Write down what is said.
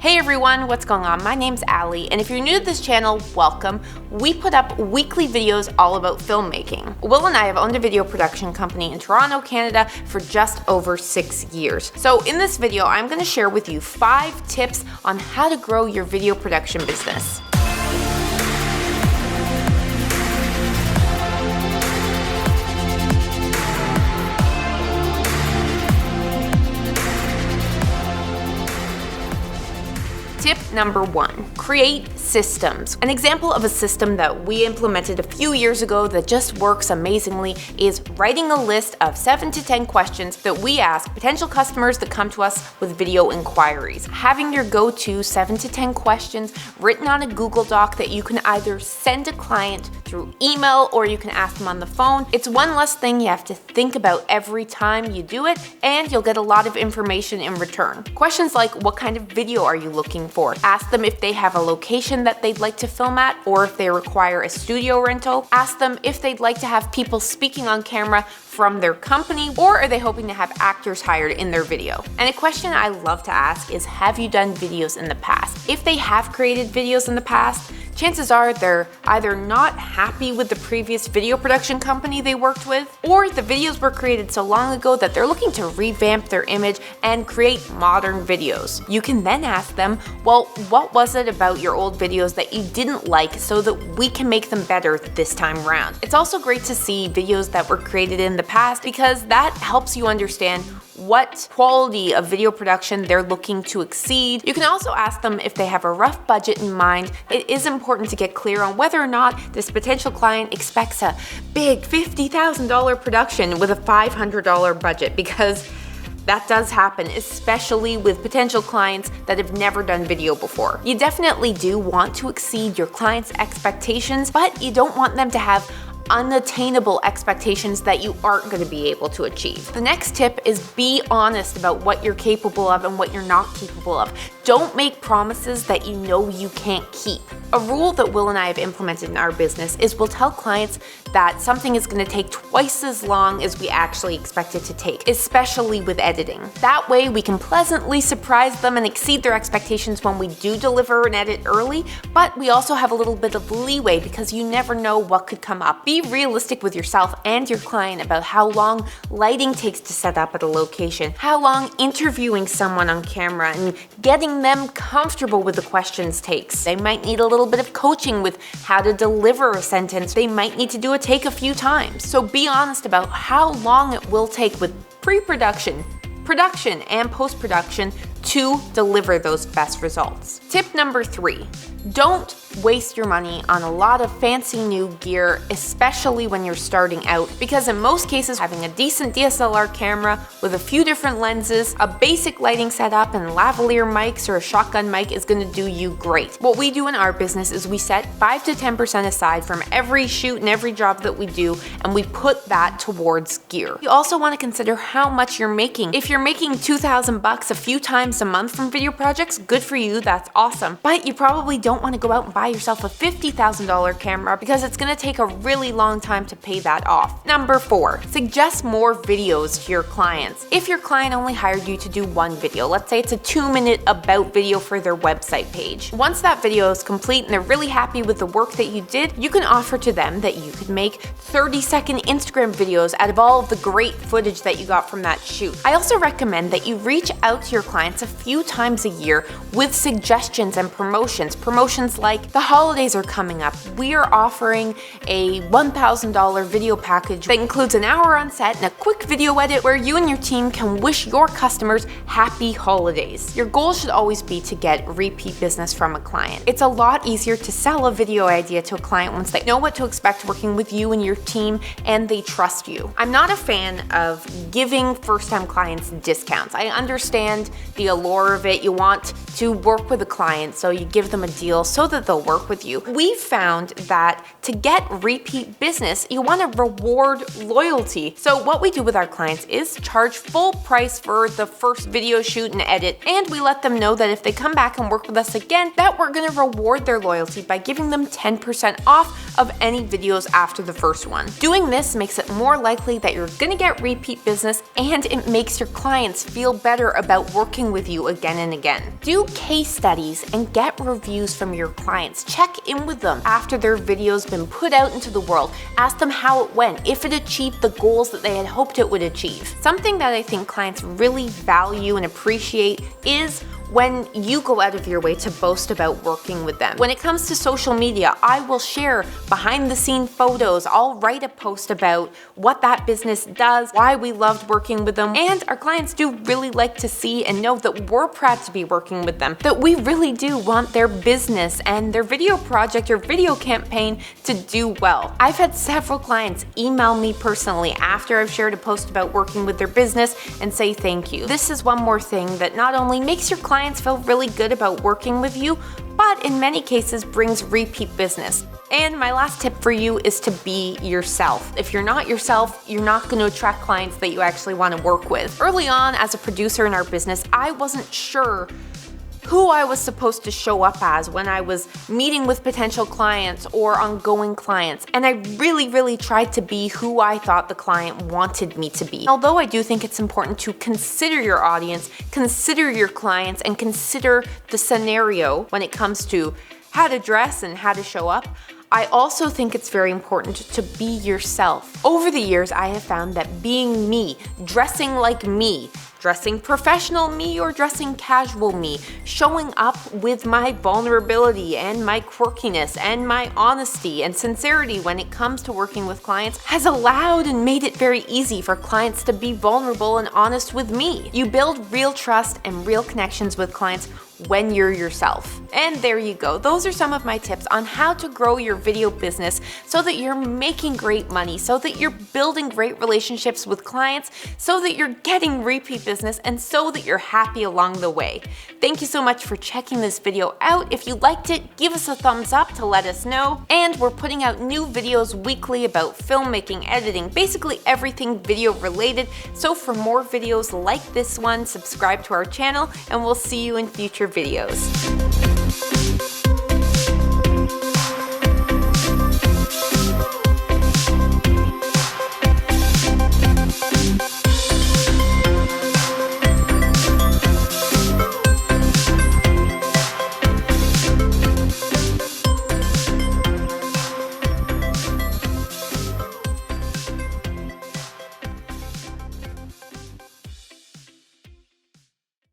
Hey everyone, what's going on? My name's Alli, and if you're new to this channel, welcome. We put up weekly videos all about filmmaking. Will and I have owned a video production company in Toronto, Canada for just over 6 years. So in this video, I'm going to share with you 5 tips on how to grow your video production business. Tip number 1, create systems. An example of a system that we implemented a few years ago that just works amazingly is writing a list of 7 to 10 questions that we ask potential customers that come to us with video inquiries. Having your go-to 7 to 10 questions written on a Google Doc that you can either send a client through email or you can ask them on the phone. It's one less thing you have to think about every time you do it, and you'll get a lot of information in return. Questions like, what kind of video are you looking for? Ask them if they have a location that they'd like to film at, or if they require a studio rental. Ask them if they'd like to have people speaking on camera from their company, or are they hoping to have actors hired in their video? And a question I love to ask is, have you done videos in the past? If they have created videos in the past, chances are they're either not happy with the previous video production company they worked with, or the videos were created so long ago that they're looking to revamp their image and create modern videos. You can then ask them, well, what was it about your old videos that you didn't like so that we can make them better this time around? It's also great to see videos that were created in the past because that helps you understand what quality of video production they're looking to exceed. You can also ask them if they have a rough budget in mind. It is important to get clear on whether or not this potential client expects a big $50,000 production with a $500 budget, because that does happen, especially with potential clients that have never done video before. You definitely do want to exceed your client's expectations, but you don't want them to have unattainable expectations that you aren't going to be able to achieve. The next tip is be honest about what you're capable of and what you're not capable of. Don't make promises that you know you can't keep. A rule that Will and I have implemented in our business is we'll tell clients that something is going to take twice as long as we actually expect it to take, especially with editing. That way we can pleasantly surprise them and exceed their expectations when we do deliver an edit early, but we also have a little bit of leeway because you never know what could come up. Be realistic with yourself and your client about how long lighting takes to set up at a location, how long interviewing someone on camera and getting them comfortable with the questions takes. They might need a little bit of coaching with how to deliver a sentence. They might need to do a take a few times. So be honest about how long it will take with pre-production, production, and post-production to deliver those best results. Tip number 3, don't waste your money on a lot of fancy new gear, especially when you're starting out, because in most cases, having a decent DSLR camera with a few different lenses, a basic lighting setup, and lavalier mics or a shotgun mic is going to do you great. What we do in our business is we set 5 to 10% aside from every shoot and every job that we do, and we put that towards gear. You also want to consider how much you're making. If you're making $2,000 a few times a month from video projects, good for you, that's awesome. But you probably don't want to go out and buy yourself a $50,000 camera because it's going to take a really long time to pay that off. Number 4, suggest more videos to your clients. If your client only hired you to do one video, let's say it's a 2-minute about video for their website page. Once that video is complete and they're really happy with the work that you did, you can offer to them that you could make 30-second Instagram videos out of all of the great footage that you got from that shoot. I also recommend that you reach out to your clients a few times a year with suggestions and promotions. Promotions like, the holidays are coming up. We are offering a $1,000 video package that includes an hour on set and a quick video edit where you and your team can wish your customers happy holidays. Your goal should always be to get repeat business from a client. It's a lot easier to sell a video idea to a client once they know what to expect working with you and your team and they trust you. I'm not a fan of giving first-time clients discounts. I understand the allure of it. You want to work with a client, so you give them a deal so that they'll work with you. We've found that to get repeat business, you want to reward loyalty. So what we do with our clients is charge full price for the first video shoot and edit, and we let them know that if they come back and work with us again, that we're going to reward their loyalty by giving them 10% off of any videos after the first one. Doing this makes it more likely that you're going to get repeat business, and it makes your clients feel better about working with you again and again. Do Do case studies and get reviews from your clients. Check in with them after their video's been put out into the world. Ask them how it went, if it achieved the goals that they had hoped it would achieve. Something that I think clients really value and appreciate is when you go out of your way to boast about working with them. When it comes to social media, I will share behind the scene photos. I'll write a post about what that business does, why we loved working with them, and our clients do really like to see and know that we're proud to be working with them, that we really do want their business and their video project or video campaign to do well. I've had several clients email me personally after I've shared a post about working with their business and say thank you. This is one more thing that not only makes your clients feel really good about working with you, but in many cases brings repeat business. And my last tip for you is to be yourself. If you're not yourself, you're not going to attract clients that you actually want to work with. Early on, as a producer in our business, I wasn't sure who I was supposed to show up as when I was meeting with potential clients or ongoing clients. And I really tried to be who I thought the client wanted me to be. Although I do think it's important to consider your audience, consider your clients, and consider the scenario when it comes to how to dress and how to show up, I also think it's very important to be yourself. Over the years, I have found that being me, dressing like me, dressing professional me or dressing casual me, showing up with my vulnerability and my quirkiness and my honesty and sincerity when it comes to working with clients has allowed and made it very easy for clients to be vulnerable and honest with me. You build real trust and real connections with clients when you're yourself. And there you go. Those are some of my tips on how to grow your video business so that you're making great money, so that you're building great relationships with clients, so that you're getting repeat business, and so that you're happy along the way. Thank you so much for checking this video out. If you liked it, give us a thumbs up to let us know. And we're putting out new videos weekly about filmmaking, editing, basically everything video related. So for more videos like this one, subscribe to our channel, and we'll see you in future videos.